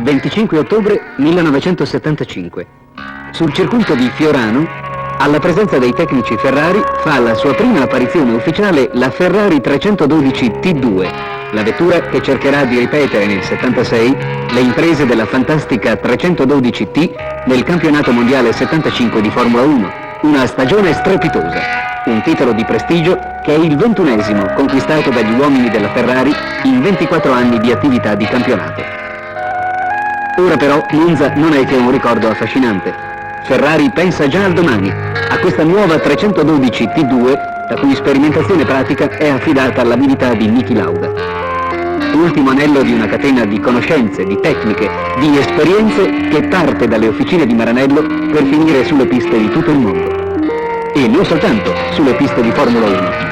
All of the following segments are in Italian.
25 ottobre 1975. Sul circuito di Fiorano, alla presenza dei tecnici Ferrari, fa la sua prima apparizione ufficiale la Ferrari 312 T2, la vettura che cercherà di ripetere nel 76 le imprese della fantastica 312 T nel campionato mondiale 75 di Formula 1, una stagione strepitosa, un titolo di prestigio che è il 21esimo conquistato dagli uomini della Ferrari in 24 anni di attività di campionato. Ora però Monza non è che un ricordo affascinante. Ferrari pensa già al domani, a questa nuova 312 T2, la cui sperimentazione pratica è affidata all'abilità di Niki Lauda. Ultimo anello di una catena di conoscenze, di tecniche, di esperienze che parte dalle officine di Maranello per finire sulle piste di tutto il mondo. E non soltanto sulle piste di Formula 1.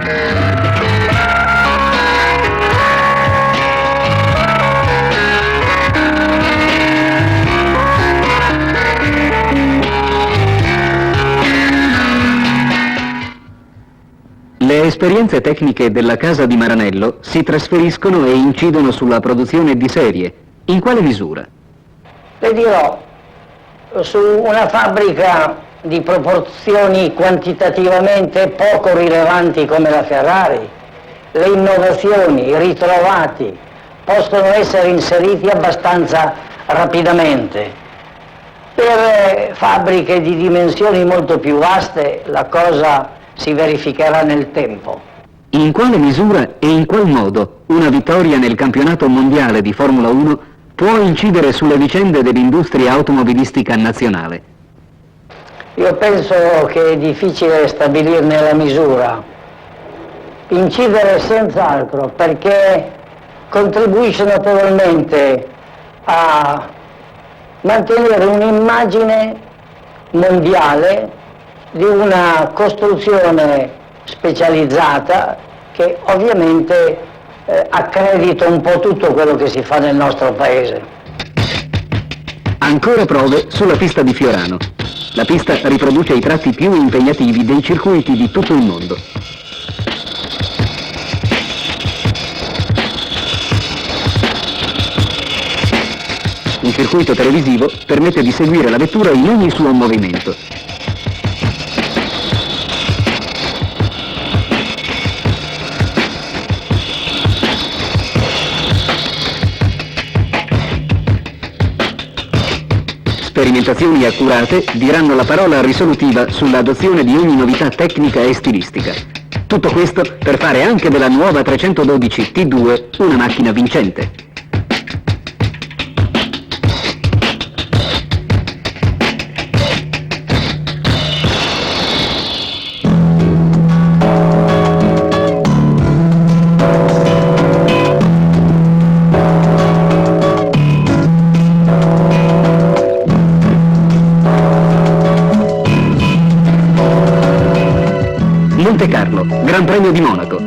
Le esperienze tecniche della casa di Maranello si trasferiscono e incidono sulla produzione di serie. In quale misura? Le dirò, su una fabbrica di proporzioni quantitativamente poco rilevanti come la Ferrari, le innovazioni, i ritrovati possono essere inseriti abbastanza rapidamente. Per fabbriche di dimensioni molto più vaste la cosa si verificherà nel tempo. In quale misura e in qual modo una vittoria nel campionato mondiale di Formula 1 può incidere sulle vicende dell'industria automobilistica nazionale? Io penso che è difficile stabilirne la misura. Incidere senz'altro, perché contribuisce notevolmente a mantenere un'immagine mondiale di una costruzione specializzata che ovviamente accredita un po' tutto quello che si fa nel nostro paese. Ancora prove sulla pista di Fiorano. La pista riproduce i tratti più impegnativi dei circuiti di tutto il mondo. Un circuito televisivo permette di seguire la vettura in ogni suo movimento. Sperimentazioni accurate diranno la parola risolutiva sull'adozione di ogni novità tecnica e stilistica. Tutto questo per fare anche della nuova 312 T2 una macchina vincente. Monte Carlo, Gran Premio di Monaco.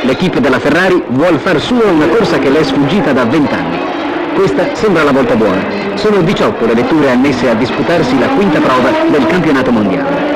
L'equipe della Ferrari vuol far sua una corsa che le è sfuggita da 20 anni. Questa sembra la volta buona. Sono 18 le vetture annesse a disputarsi la quinta prova del campionato mondiale.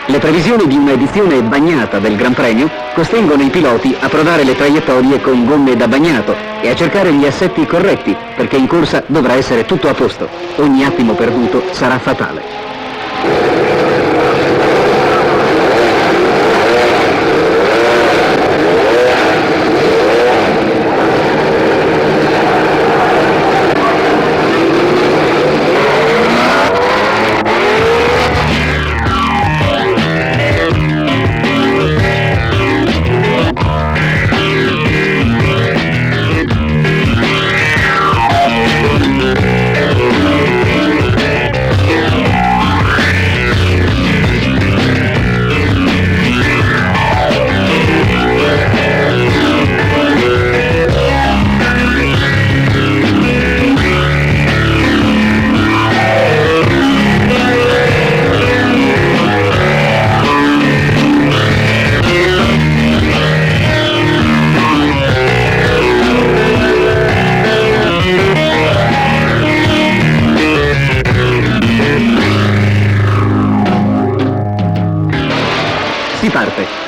Le previsioni di un'edizione bagnata del Gran Premio costringono i piloti a provare le traiettorie con gomme da bagnato e a cercare gli assetti corretti, perché in corsa dovrà essere tutto a posto. Ogni attimo perduto sarà fatale.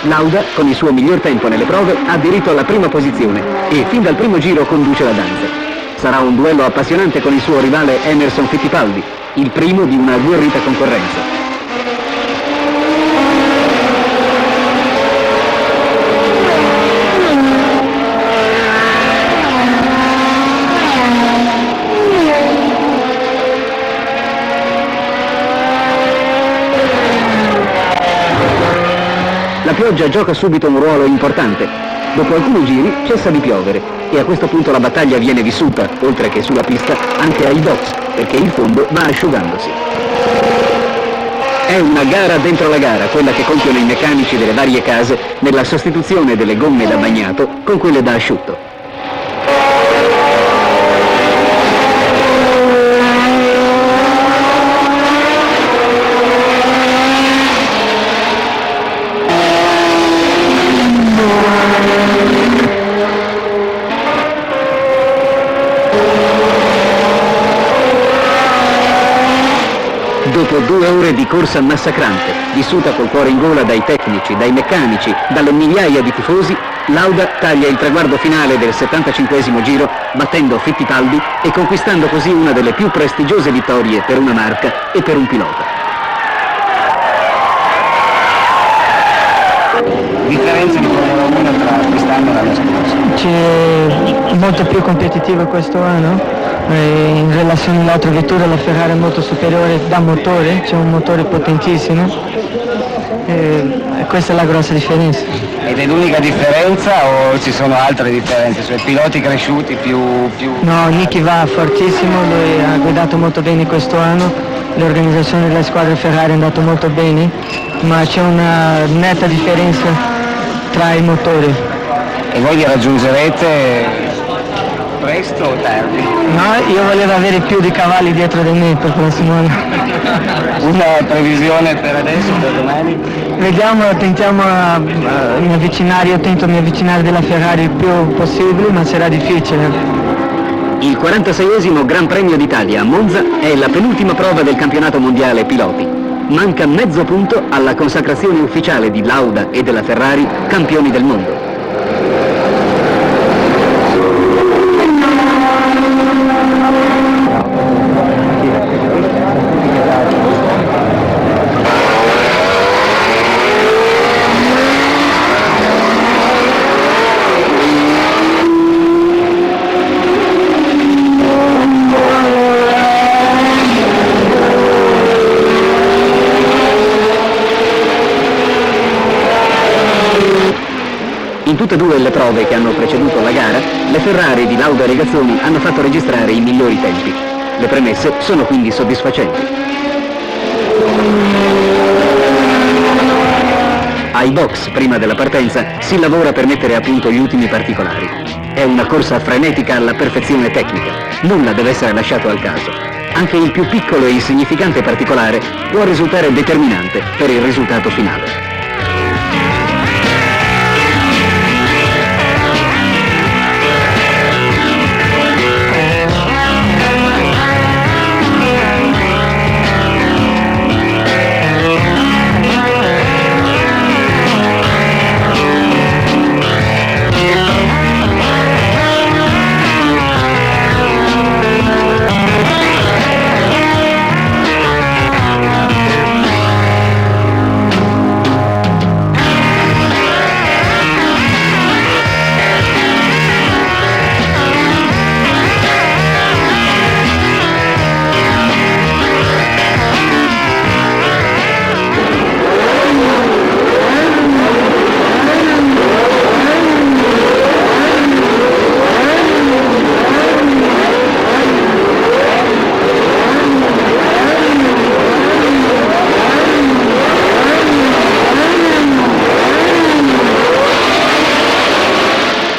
Lauda, con il suo miglior tempo nelle prove, ha diritto alla prima posizione e fin dal primo giro conduce la danza. Sarà un duello appassionante con il suo rivale Emerson Fittipaldi, il primo di una agguerrita concorrenza. La pioggia gioca subito un ruolo importante. Dopo alcuni giri cessa di piovere e a questo punto la battaglia viene vissuta, oltre che sulla pista, anche ai box, perché il fondo va asciugandosi. È una gara dentro la gara, quella che compiono i meccanici delle varie case nella sostituzione delle gomme da bagnato con quelle da asciutto. Dopo 2 ore di corsa massacrante, vissuta col cuore in gola dai tecnici, dai meccanici, dalle migliaia di tifosi, Lauda taglia il traguardo finale del 75esimo giro, battendo Fittipaldi e conquistando così una delle più prestigiose vittorie per una marca e per un pilota. Differenza di Formula 1 tra quest'anno e l'anno scorso? C'è molto più competitivo questo anno. In relazione all'altra vettura la Ferrari è molto superiore da motore, c'è un motore potentissimo e questa è la grossa differenza. Ed è l'unica differenza o ci sono altre differenze? Cioè piloti cresciuti più... No, Niki va fortissimo, lui ha guidato molto bene questo anno, l'organizzazione della squadra Ferrari è andata molto bene, ma c'è una netta differenza tra i motori. E voi li raggiungerete presto o tardi? No, io volevo avere più di cavalli dietro di me per il prossimo anno. Una previsione per adesso, per domani? Vediamo, tentiamo mi avvicinare, io tento di mi avvicinare della Ferrari il più possibile, ma sarà difficile. Il 46esimo Gran Premio d'Italia a Monza è la penultima prova del campionato mondiale piloti. Manca mezzo punto alla consacrazione ufficiale di Lauda e della Ferrari campioni del mondo. In tutte e due le prove che hanno preceduto la gara, le Ferrari di Lauda e Regazzoni hanno fatto registrare i migliori tempi. Le premesse sono quindi soddisfacenti. Ai box, prima della partenza, si lavora per mettere a punto gli ultimi particolari. È una corsa frenetica alla perfezione tecnica. Nulla deve essere lasciato al caso. Anche il più piccolo e insignificante particolare può risultare determinante per il risultato finale.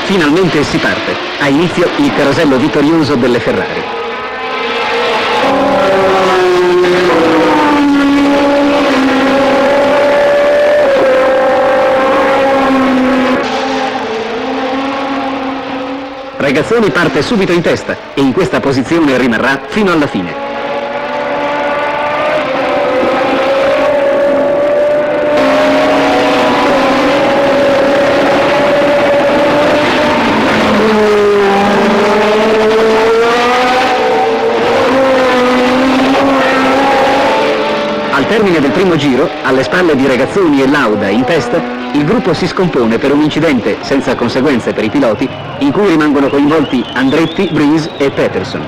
Finalmente si parte. Ha inizio il carosello vittorioso delle Ferrari. Regazzoni parte subito in testa e in questa posizione rimarrà fino alla fine. Al termine del primo giro, alle spalle di Regazzoni e Lauda in testa, il gruppo si scompone per un incidente senza conseguenze per i piloti, in cui rimangono coinvolti Andretti, Breeze e Peterson.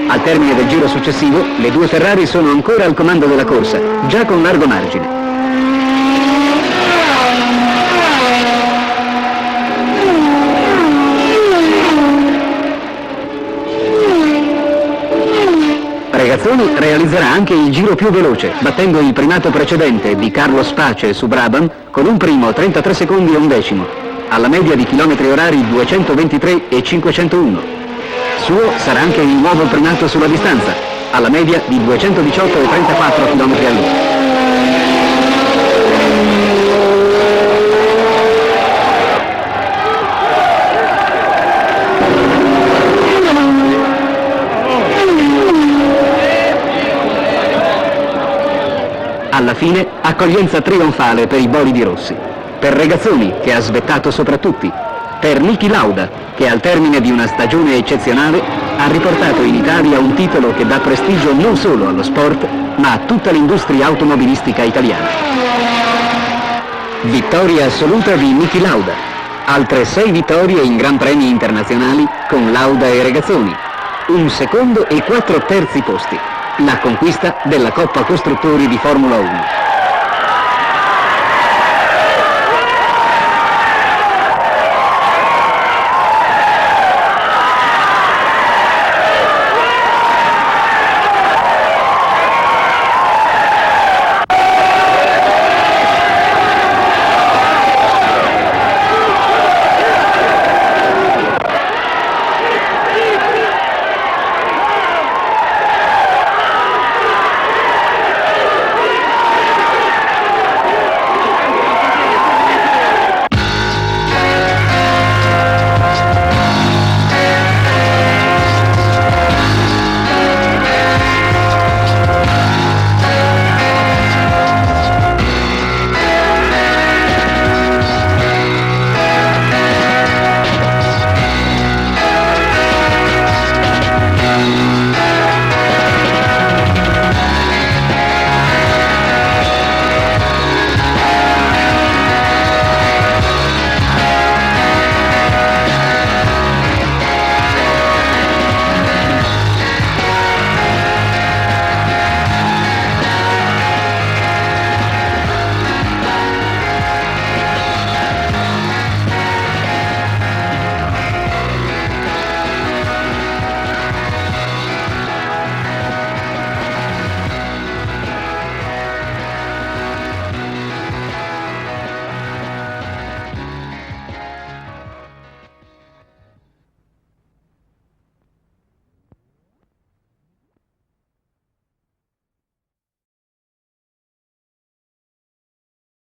Al termine del giro successivo, le due Ferrari sono ancora al comando della corsa, già con largo margine. Regazzoni realizzerà anche il giro più veloce, battendo il primato precedente di Carlos Pace su Brabham con un primo 33 secondi e un decimo, alla media di chilometri orari 223 e 501. Suo sarà anche il nuovo primato sulla distanza, alla media di 218 e 34 km all'ora. Alla fine, accoglienza trionfale per i bolidi rossi. Per Regazzoni, che ha svettato sopra tutti. Per Niki Lauda, che al termine di una stagione eccezionale ha riportato in Italia un titolo che dà prestigio non solo allo sport, ma a tutta l'industria automobilistica italiana. Vittoria assoluta di Niki Lauda. Altre 6 vittorie in Gran Premi internazionali con Lauda e Regazzoni. Un secondo e 4 terzi posti. La conquista della Coppa Costruttori di Formula 1.